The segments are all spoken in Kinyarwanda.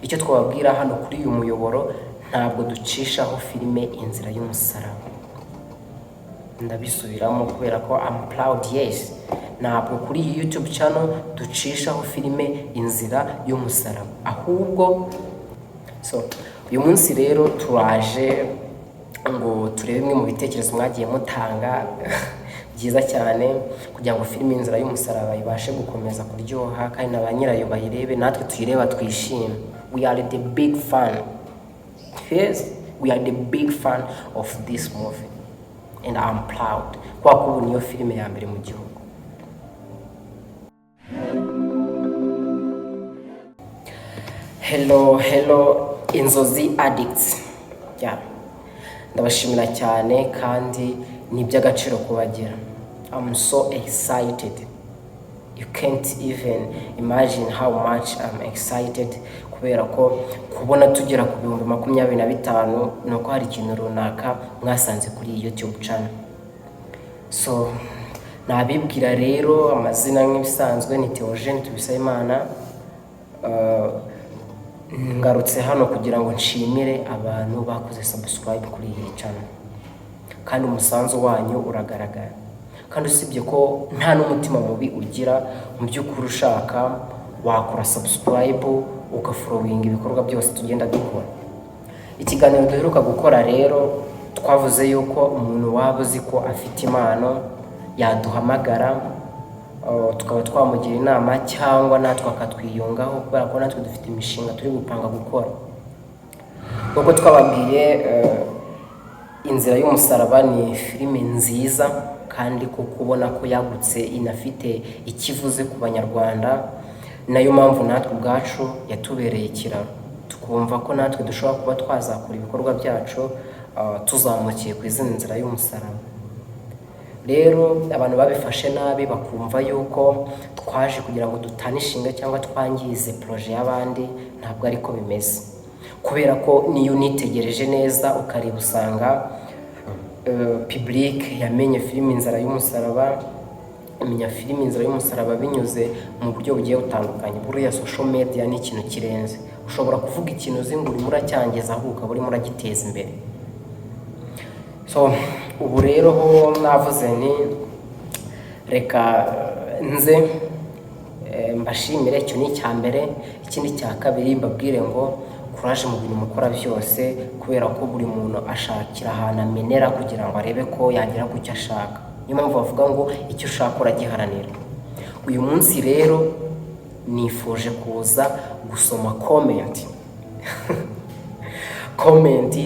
icyo twababwira hano kuri uyu muyoboro, ntabwo ducishaho filime Inzira y'Umusaraba. Ndabisubiramo kubera ko I'm proud, yes. Ntabwo kuri iyi YouTube channel ducishaho filime Inzira y'Umusaraba, ahubwo uyu munsi rero turaje ngo turebe bimwe mu bitekerezo mwagiye mutanga byiza cyane kugira ngo filime Inzira y'Umusaraba ibashe gukomeza kuryoha kandi na ba nyirayo bayirebe, natwe tuyireba twishime. We are the big fan. Yes, we are the big fan of this movie and I'm proud kwa kubu niyo filime ya mbere mu gihugu. Hello Inzozi addicts. Ndabashimira cyane kandi ni by'agaciro kubagira. I'm so excited. You can't even imagine how much I'm excited kubera ko kubona tugera ku 25,000 nuko hari ikintu runaka mwasanze kuri YouTube channel. So nabibwira rero amazina nk'ibisanzwe ni Theogene Tubisayimana. Ngarutse hano kugira ngo nshimire abantu bakoze subscribe kuri iyi channel, kandi umusanzu wanyu uragaragara. Kandi usibye ko nta n'umutima mubi ugira, mu by'ukuri ushaka wakora subscribe ugafollowing ibikorwa byose tugenda dukora. Ikiganiro duheruka gukora rero twavuze yuko umuntu waba uzi ko afite impano yaduhamagara tukaba twamugira inama cyangwa natwe akatwiyungaho kubera ko natwe dufite imishinga turi gupanga gukora. Nk'uko twababwiye Inzira y'Umusaraba ni filime nziza kandi ko kubona ko yagutse inafite ikivuze ku Banyarwanda, nayo mpamvu natwe ubwacu yatubereye ikiraro, tukumva ko natwe dushobora kuba twazakora ibikorwa byacu tuzamukiye ku izina Inzira y'Umusaraba. Rero abantu babifashe nabi bakumva yuko twaje kugira ngo dutanishinga cyangwa twangize projet y'abandi, ntabwo ariko bimeze. Kubera ko niyo nitegereje neza ukareba usanga public yamenye filime Inzira y'Umusaraba, amenya filime Inzira y'Umusaraba binyuze mu buryo bugiye butandukanye. Buriya social media ni ikintu kirenze. Ushobora kuvuga ikintu zinguri muracyangiza ahubwo ukaba uri muragiteza imbere. So ubu rero ho navuze ni reka nze mbashimire. Icyo ni icyambere. Ikindi cya kabiri mbabwire ngo courage mu bintu mukora byose, kubera ko buri muntu ashakira ahantu amenera kugira ngo arebe ko yagera ku cyo ashaka. Niyo mpamvu bavuga ngo icyo ushaka uragiharanira. Uyu munsi rero nifuje kuza gusoma comment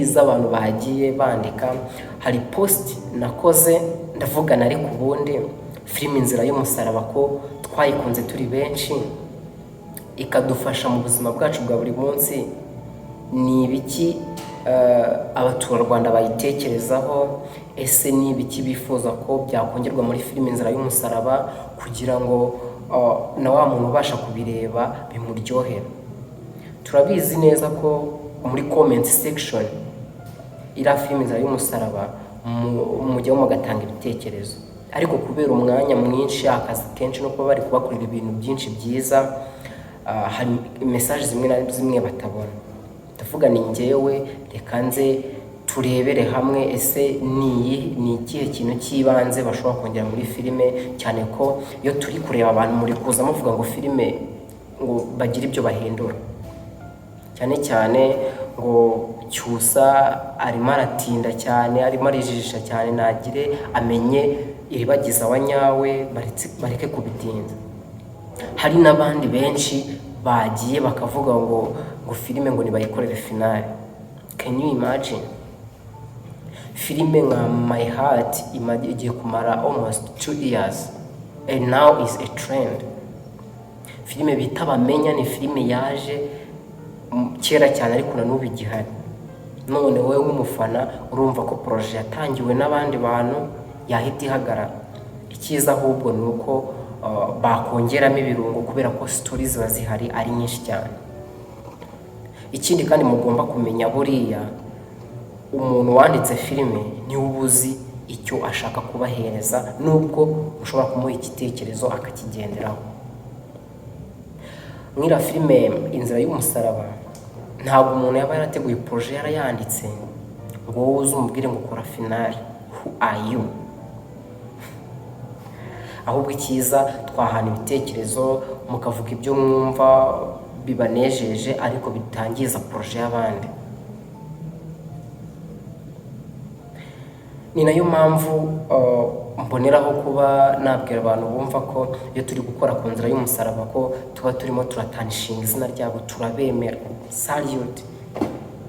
z'abantu bagiye bandika. Hari post nakoze ndavugana ariko ubundi filime Inzira y'Umusaraba ko twayikunze turi benshi, ikadufasha mu buzima bwacu bwa buri munsi. Ni ibiki abaturarwanda bayitekerezaho? Ese ni ibiki bifuza ko byakongerwa muri filime Inzira y'Umusaraba kugira ngo na wa muntu ubasha kubireba bimuryohera? Turabizi neza ko muri comment section ira filime Inzira y'Umusaraba mujya mugatanga ibitekerezo, ariko kubera umwanya mwinshi akazi kenshi no kuba bari kubakorera ibintu byinshi byiza, hari message zimwe na zimwe batabona. Ndavuga ni njyewe reka nze turebere hamwe ese ni ikihe kintu cy'ibanze bashobora kongera muri filime, cyane ko iyo turi kureba abantu muri kuza muvuga ngo filime ngo bagira ibyo bahindura, cyane ngo Cyusa arimo aratinda cyane, arimo arijijisha cyane, nagire amenye iribagiza wanyawe bareke kubitinda. Hari n'abandi benshi bagiye bakavuga ngo filime ngo nibayikorere finale. Can you imagine? Filime nka My Heart igiye kumara almost 2 years and now is a trend. Filime bita Bamenya ni filime yaje kera cyane ariko na n'ubu igihari. None wowe nk'umufana urumva ko projet yatangiwe n'abandi bantu yahita ihagarara. Ikiza ahubwo ni uko bakongeramo ibirungo kubera ko stories bazihari ari nyinshi cyane. Ikindi kandi mugomba kumenya buriya umuntu wanditse filime ni ubuzi icyo ashaka kubahereza, nubwo ushobora kumuha igitekerezo akakigenderaho. Mwira filime Inzira y'Umusaraba ntabwo umuntu yaba yarateguye projet yarayanditse ngo wowe uze umubwire ngo ukora finale. Who are you? Ahubwo icyiza twahana ibitekerezo mukavuga ibyo mwumva bibanejeje ariko bitangiza projet y'abandi. Ni nayo mpamvu mboneraho kuba nabwira abantu bumva ko iyo turi gukora ku nzira y'umusaraba ko tuba turimo turatanishinga izina ryabo, turabemera. Salute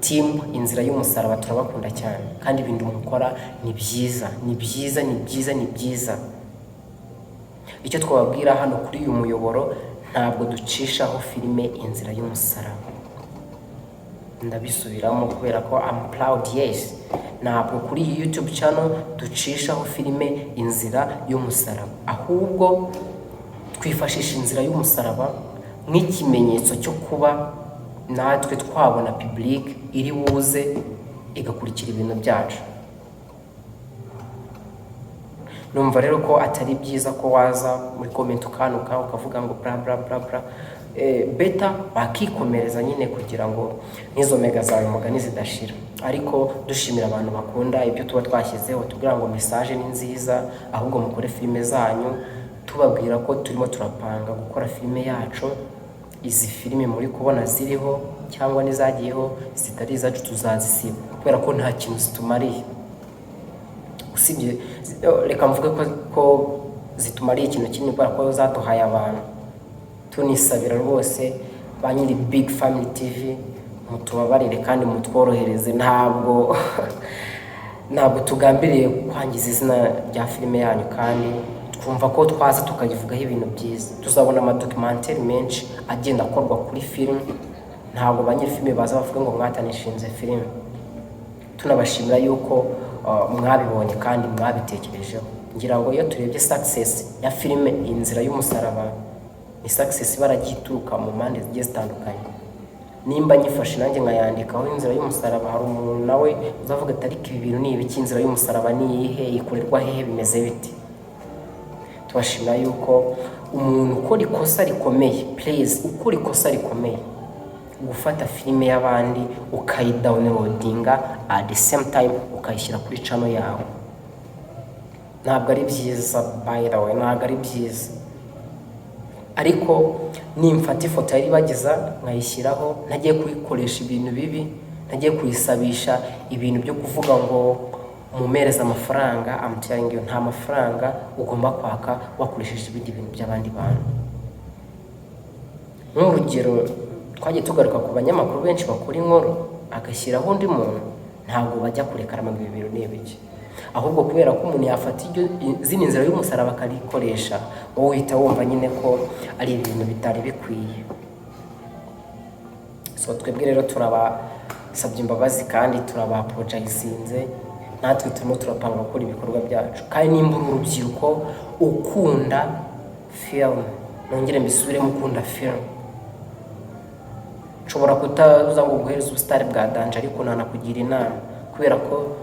team inzira y'umusaraba, turabakunda cyane kandi ibintu mukora ni byiza, ni byiza, ni byiza, ni byiza. Icyo twababwira hano kuri uyu muyoboro, ntabwo ducishaho filime inzira y'umusaraba. Ndabisubiramo kubera ko I'm proud. Yes, ntabwo kuri iyi YouTube channel ducishaho filime inzira y'umusaraba, ahubwo twifashisha inzira y'umusaraba nk'ikimenyetso cyo kuba natwe twabona public iri buze igakurikira ibintu byacu. Numva rero ko atari byiza ko waza muri comment ukanuka ukavuga ngo bla bla bla bla. Beta bakikomereza nyine kugira ngo nizo mega zawe mugani zidashira. Ariko dushimira abantu bakunda ibyo tuba twashyizeho, tubwira ngo message ni nziza, ahubwo mukore filime zanyu, tubabwira ko turimo turapanga gukora filime yacu. Izi filime muri kubona ziriho cyangwa nizagiyeho zitari izacu tuzazisiba kubera ko nta kintu zitumariye. Usibye reka mvuge ko zitumariye ikintu kinini kubera ko zaduhaye abantu. Tunisabira rwose ba nyiri Big Family TV mutubabarire kandi mutworohereze. Ntabwo tugambiriye kwangiza izina rya filime yanyu, kandi twumva ko twaza tukagivugaho ibintu byiza. Tuzabona amadocumentary menshi agenda akorwa kuri film. Ntabwo ba nyiri filime baza bavuga ngo mwatanishinze film. Tunabashimira yuko mwabibonye kandi mwabitekerejeho. Ngira ngo iyo turebye success ya filime inzira y'umusaraba, ni success baragituruka mu mpande zigiye zitandukanye. Nimba nyifashe nanjye nkayandikaho inzira y'umusaraba, hari umuntu nawe uzavuga ati ariko ibi bintu ni ibiki, inzira y'umusaraba ni iyihe, ikorerwa hehe, bimeze biti. Tubashimira yuko umuntu ukora ikosa rikomeye, please ukora ikosa rikomeye, gufata filime y'abandi ukayidownloadinga at the same time ukayishyira kuri channel yawe, ntabwo ari byiza. By the way, ntabwo ari byiza. Ariko nimfata ifoto yari bagiza nkayishyiraho, ntagiye kuyikoresha ibintu bibi, ntagiye kuyisabisha ibintu byo kuvuga ngo mumereza amafaranga. I'm telling you, nta mafaranga ugomba kwaka wakoresheje ibindi bintu by'abandi bantu. Nk'urugero twagiye tugaruka ku banyamakuru benshi bakora inkuru agashyiraho undi muntu, ntabwo bajya kureka ibi bintu n'ibiki, ahubwo kubera ko umuntu yafata zino nzira y'umusaraba akarikoresha, wowe uhita wumva nyine ko ari ibintu bitari bikwiye. So twebwe rero turabasabye imbabazi kandi turabapologizinze. Natwe turimo turapanga gukora ibikorwa byacu, kandi nimba uri urubyiruko ukunda film, nongere mbisubiremo, ukunda film, nshobora kutaza ngo guhereza ubusitari bwa danje, ariko nanakugira inama kubera ko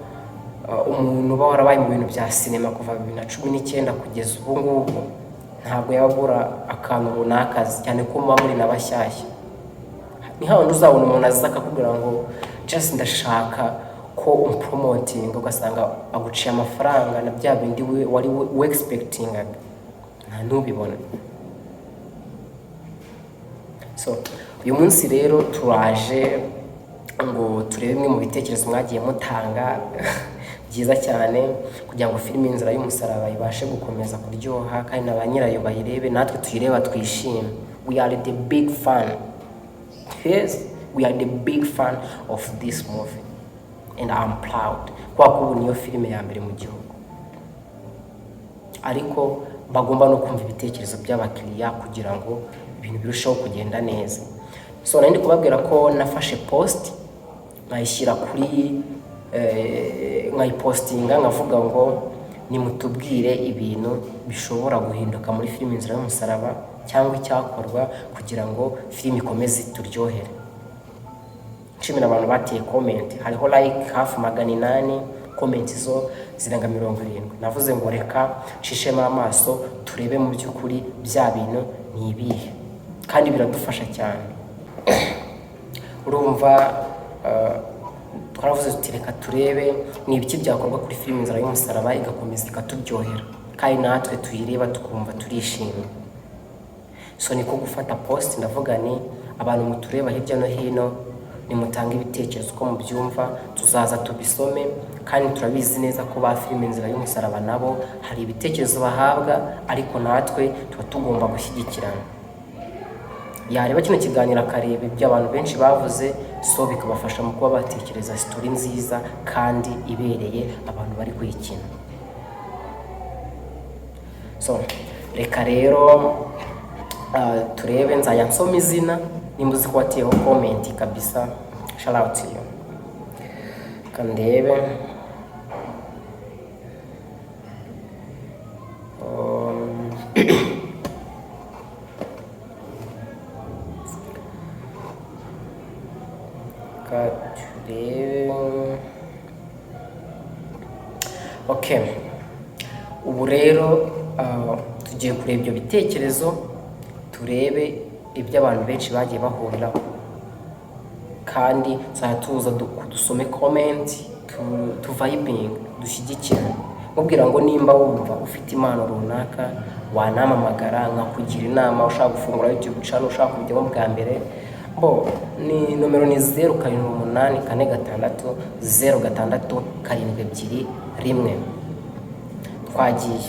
umuntu uba warabaye mu bintu bya sinema kuva 2019 kugeza ubu ngubu ntabwo yabura akantu runaka, cyane ko muba muri n'abashyashya. Ni hano uzabona umuntu aza akakubwira ngo just ndashaka ko umpromoting, ugasanga aguciye amafaranga na bya bindi wari expectinga, nta ntubibona. So uyu munsi rero turaje ngo turebe bimwe mu bitekerezo mwagiye mutanga byiza cyane, kugira ngo filime inzira y'umusaraba ibashe gukomeza kuryoha kandi na ba nyirayo bayirebe, natwe tuyireba twishime. We are the big fan. Yes, we are the big fan of this movie and I'm proud kwa kubu niyo filime ya mbere mu gihugu. Ariko bagomba no kumva ibitekerezo by'abakiriya kugira ngo ibintu birusheho kugenda neza. So nandi kubabwira ko nafashe post nkayishyira kuri nkayipostinga nkavuga ngo nimutubwire ibintu bishobora guhinduka muri filime inzira y'umusaraba cyangwa icyakorwa kugira ngo filime ikomeze turyohere. Nshimira abantu bateye comment, hariho like hafi 800, comment zo zirenga 70. Navuze ngo reka nshishemo amaso turebe mu by'ukuri bya bintu ni ibihe, kandi biradufasha cyane. urumva twaravuze tuti reka turebe ni ibiki byakorwa kuri filime Inzira y'Umusaraba igakomeza ikaturyohera kandi natwe tuyireba tukumva turishimye. So niko gufata post ndavuga ni abantu mutureba hirya no hino nimutanga ibitekerezo uko mubyumva, tuzaza tubisome kandi turabizi neza ko ba filime Inzira y'Umusaraba nabo hari ibitekerezo bahabwa, ariko natwe tuba tugomba gushyigikirana. Yareba kino kiganiro akareba ibyo abantu benshi bavuze, so bikabafasha mu kuba batekereza story nziza kandi ibereye abantu bari kuyikina. So reka rero turebe, nzajya nsoma izina nimba uzi ko wateyeho comment kabisa, shout out to you. Kandebe okay, ubu rero tugiye kureba ibyo bitekerezo, turebe ibyo abantu benshi bagiye bahuriraho, kandi tuza dusome comment, vibing, dushyigikirane. Mubwira ngo nimba wumva ufite impano runaka wanamamagara nkakugira inama, ushaka gufungura YouTube channel, ushaka kujyamo bwa mbere, ni nomero ni 0786060721. Twagiye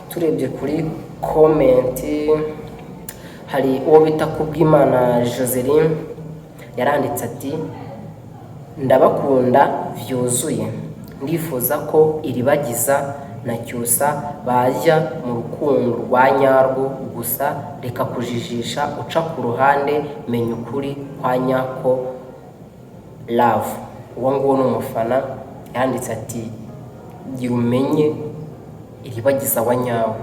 turebye kuri comment, hari uwo bita Kubwimana Joseline yaranditse ati ndabakunda byuzuye, ndifuza ko Iribagiza na Cyusa bajya mu rukundo rwa nyarwo, gusa reka kujijisha uca ku ruhande, menya ukuri kwa nyako love. Uwo nguwo ni umufana yanditse ati gira umenye Iribagiza wa nyawe.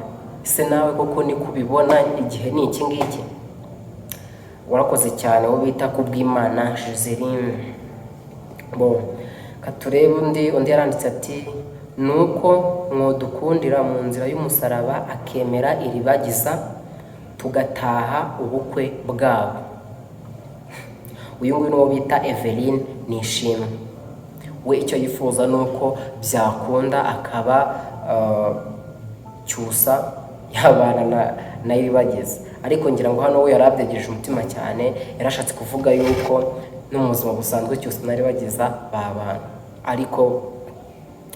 Ese nawe koko ni kubibona igihe ni iki ngiki? Warakoze cyane wo bita Kubwimana Joseline. Katurebe undi yaranditse ati nuko mwodukundira mu Nzira y'Umusaraba akemera Iribagiza tugataha ubukwe bwabo. Uyu nguyu n'uwo bita Eveline Nishimwe. We icyo yifuza nuko byakunda akaba Cyusa yabana na Iribagiza, ariko ngira ngo hano we yarabyegereje umutima cyane, yarashatse kuvuga yuko no mu buzima busanzwe Cyusa na Iribagiza babana, ariko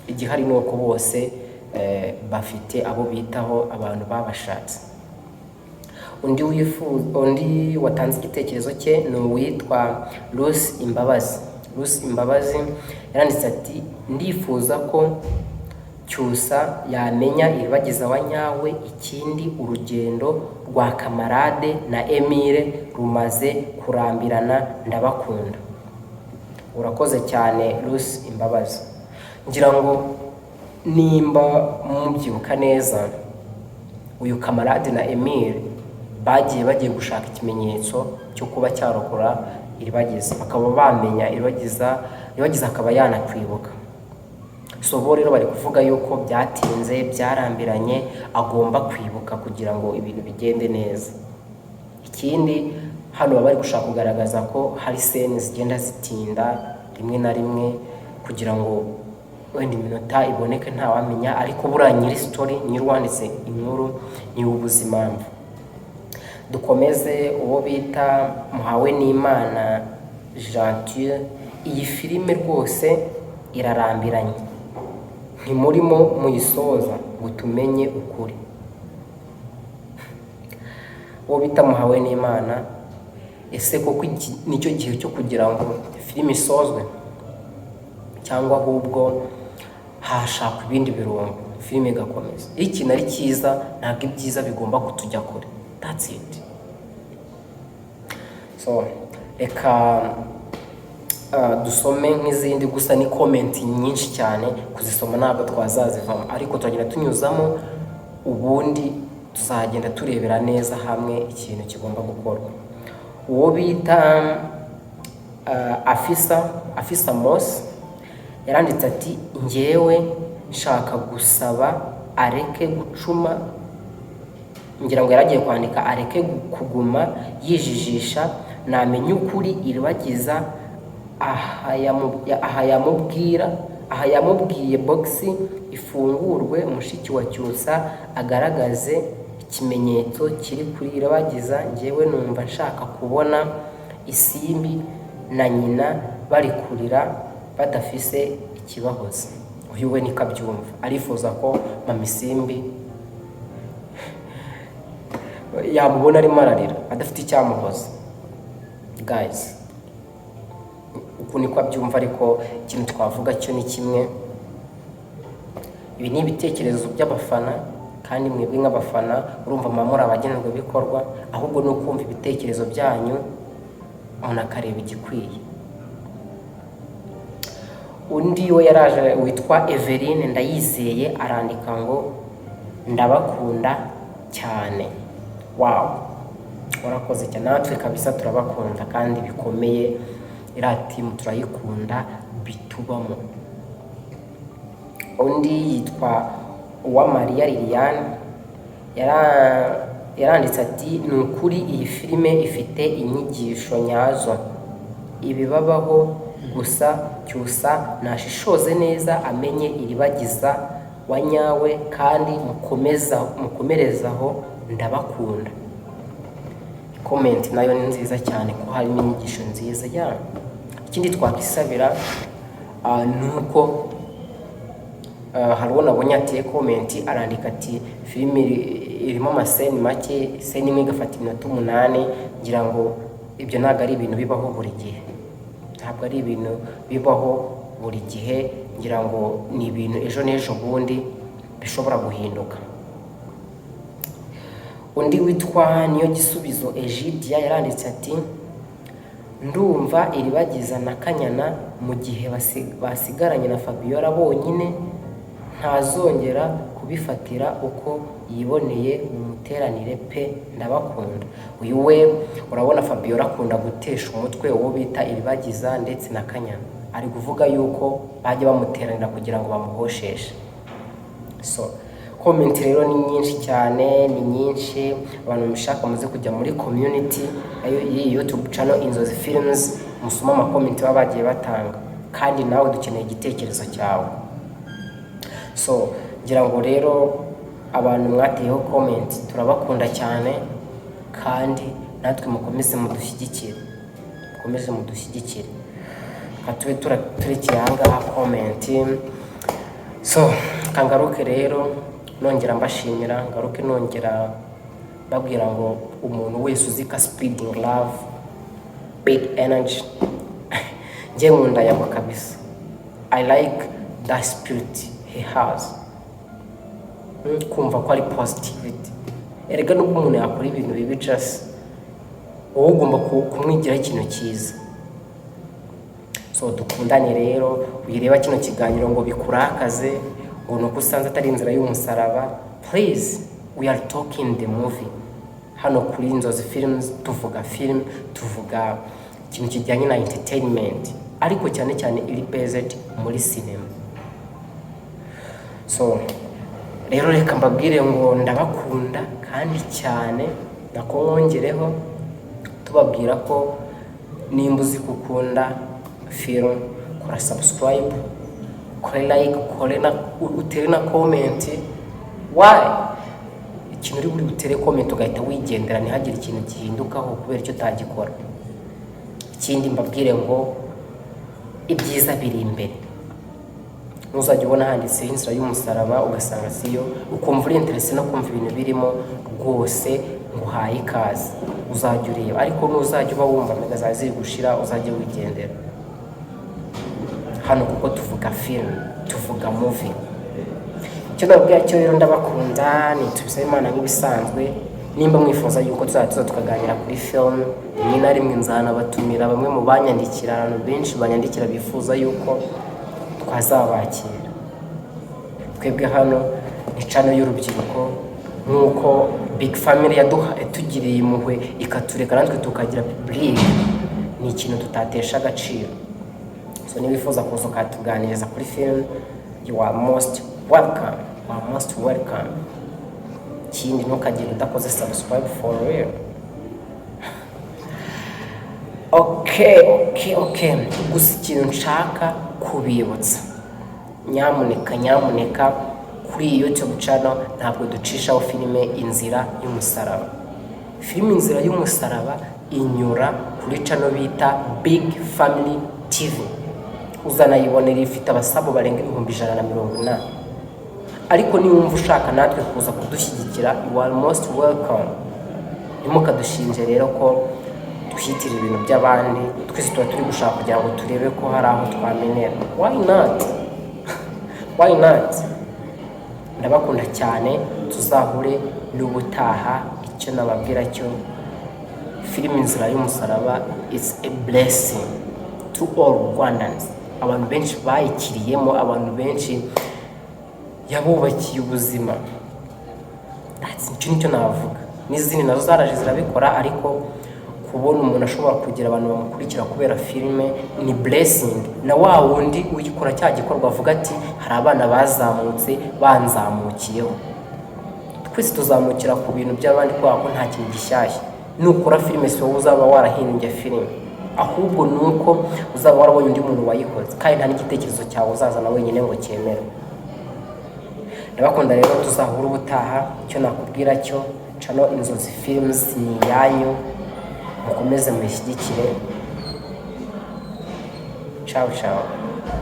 igihari nuko bose bafite abo bitaho abantu babashatse. Undi watanze igitekerezo cye ni uwitwa Lucy Imbabazi yaranditse ati ndifuza ko Cyusa yamenya Iribagiza wa nyawe, ikindi urugendo rwa Kamarade na Emile rumaze kurambirana, ndabakunda. Urakoze cyane Lucy Imbabazi. Ngira ngo nimba mubyibuka neza, uyu Kamarade na Emile bagiye gushaka ikimenyetso cyo kuba cyarokora Iribagiza, bakaba bamenya Iribagiza akaba yanakwibuka. So bo rero bari kuvuga yuko byatinze, byarambiranye, agomba kwibuka kugira ngo ibintu bigende neza. Ikindi hano bari gushaka kugaragaza ko hari scene zigenda zitinda rimwe na rimwe kugira ngo wenda iminota iboneke ntawamenya, ariko buriya nyiri story, nyiri wanditse inkuru, ni ubuzima. Dukomeze uwo bita Muhawenimana Gentil. Iyi filime rwose irarambiranye, ntimurimo muyisoza ngo tumenye ukuri. Uwo bita Muhawenimana, ese koko nicyo gihe cyo kugira ngo filime isozwe, cyangwa ahubwo hashakwa ibindi birungo filime igakomeza? Ikintu ari cyiza, ntabwo ibyiza bigomba kutujya kure. That's it. So reka dusome nk'izindi, gusa ni comment nyinshi cyane, kuzisoma ntabwo twazazivamo, ariko turagenda tunyuzamo, ubundi tuzagenda turebera neza hamwe ikintu kigomba gukorwa. Uwo bita Afisa Mos yaranditse ati ngewe nshaka gusaba areke gucuma ngira ngo yaragiye kwandika areke kuguma yijijisha, namenye ukuri iribagiza aha yamubwiye boxi ifungurwe, mushiki wa Cyusa agaragaze ikimenyetso kiri kuri iribagiza. Njyewe numva nshaka kubona Isimbi na nyina bari kurira badafise ikibahoza. Uyu we niko abyumva, arifuza ko mama Isimbi yamubona arimo ararira adafite icyamuhoza. Guys, uku niko abyumva, ariko ikintu twavuga cyo ni kimwe. Ibi ni ibitekerezo by'abafana, kandi mwebwe nk'abafana urumva muri abagenerwabikorwa, ahubwo ni ukumva ibitekerezo byanyu umuntu akareba igikwiye. Undi we yaraje witwa Eveline Ndayizeye arandika ngo ndabakunda cyane. Wow, warakoze cyane, natwe kabisa turabakunda kandi bikomeye, iriya timu turayikunda bitubamo. Undi yitwa Uwamariya Liliane yaranditse ati ni ukuri iyi filime ifite inyigisho nyazo, ibibabaho gusa Cyusa nashishoze neza amenye iribagiza wa nyawe, kandi mukomerezaho ndabakunda. Comment nayo ni nziza cyane ko harimo inyigisho nziza ya. Ikindi twakisabira nuko harubona abonye ati comment arandika ati filime irimo amaseni make, seni imwe igafata iminota 8. Ngira ngo ibyo ntabwo ari ibintu bibaho buri gihe, ntabwo ari ibintu bibaho buri gihe. Ngira ngo ni ibintu ejo n'ejo bundi bishobora guhinduka. Undi witwa Niyo Gisubizo Egidia yaranditse ati ndumva iribagiza na Kanyana mu gihe basigaranye na Fabiola bonyine ntazongera kubifatira uko yiboneye mu muteranire pe, ndabakunda. Uyu we urabona Fabiola akunda gutesha umutwe uwo bita iribagiza ndetse na Kanyana, ari kuvuga yuko bajya bamuteranira kugira ngo bamuhosheshe. So comment rero ni nyinshi cyane, ni nyinshi. Abantu mushaka muze kujya muri community iyi YouTube channel Inzozi Films, musoma ama comment baba bagiye batanga, kandi nawe dukeneye igitekerezo cyawe. So ngira ngo rero abantu mwateyeho comment turabakunda cyane, kandi natwe mukomeze mudushyigikire, katube turekeye ahangaha comment. So kangaruke rero nongera mbashimira, ngaruke nongera babwira ngo umuntu wese uzika Speeding Love big energy nje nkunda yabo kabisa. I like that spirit he has, kumva ko ari positivity. Erega nubwo umuntu yakora ibintu bibi, just wowe ugomba kumwigira ikintu cyiza. So dukundane rero, uyireba kino kiganiro ngo bikurakaze ngo nuko usanze atari inzira y'umusaraba. Please, we are talking the movie. Hano kuri Inzozi Films tuvuga film, tuvuga ikintu kijyanye na entertainment, ariko cyane cyane iri based muri cinema. So rero reka mbabwire ngo ndabakunda kandi cyane, nako nkongereho tubabwira ko nimba uzi gukunda film, kora subscribe, kora like, utere na comment. Why? Ikintu uri buri butere comment ugahita wigendera, ntihagire ikintu gihindukaho kubera icyo utagikora. Ikindi mbabwire ngo ibyiza biri imbere. Ntuzajya ubona handitse inzira y'umusaraba ugasanga siyo, ukumva uri interese no kumva ibintu birimo rwose, nguhaye ikaze uzajya ureba. Ariko ntuzajya uba wumva mega zazi gushira, uzajya wigendera. Hano kuko tuvuga film, tuvuga movie. Icyo ndabwira cyo rero ndabakunda, ni tubisaba Imana nk'ibisanzwe. Nimba mwifuza yuko tuzaza tukaganira kuri film, rimwe na rimwe nzanabatumira bamwe mu banyandikira, abantu benshi banyandikira bifuza yuko twazabakira. Twebwe hano ni channel y'urubyiruko, nkuko Big Family yatugiriye impuhwe ikatureka natwe tukagira public, ni ikintu tutatesha agaciro. So nibifuza kuza ukatuganiriza kuri film, you are most welcome. ikindi ntukagire udakoze subscribe for real. Okay. Gusa ikintu nshaka kubibutsa, nyamuneka kuri iyi YouTube channel ntabwo ducishaho filime Inzira y'Umusaraba. Filime Inzira y'Umusaraba inyura kuri channel bita Big Family TV. Uzanayibonera ifite abasabo barenga 180. Ariko niwumva ushaka natwe kuza kudushyigikira, you are most welcome. Nimukadushinje rero ko dushyitira ibintu by'abandi, twese tuba turi gushaka kugira ngo turebe ko hari aho twamenera. Why not? Ndabakunda cyane, tuzahure n'ubutaha. Icyo nababwira cyo, filime Inzira y'Umusaraba is a blessing to all Rwandans. Abantu benshi bayikiriyemo, abantu benshi yabubakiye ubuzima. Nicyo navuga. N'izindi nazo zaraje zirabikora, ariko kubona umuntu ashobora kugira abantu bamukurikira kubera filime ni blessing. Na wa wundi uyikora cya gikorwa avuga ati hari abana bazamutse banzamukiyeho. Twese tuzamukira ku bintu by'abandi kubera ko nta kintu gishyashya. Nukora filime si wowe uzaba warahimbye filime, ahubwo nuko uzaba warabonye undi muntu wayikoze, kandi nta n'igitekerezo cyawe uzazana wenyine ngo cyemere. Ndabakunda rero, tuzahura ubutaha. Icyo nakubwira cyo, channel Inzozi Films ni yanyu, mukomeze mushyigikire. Ciao.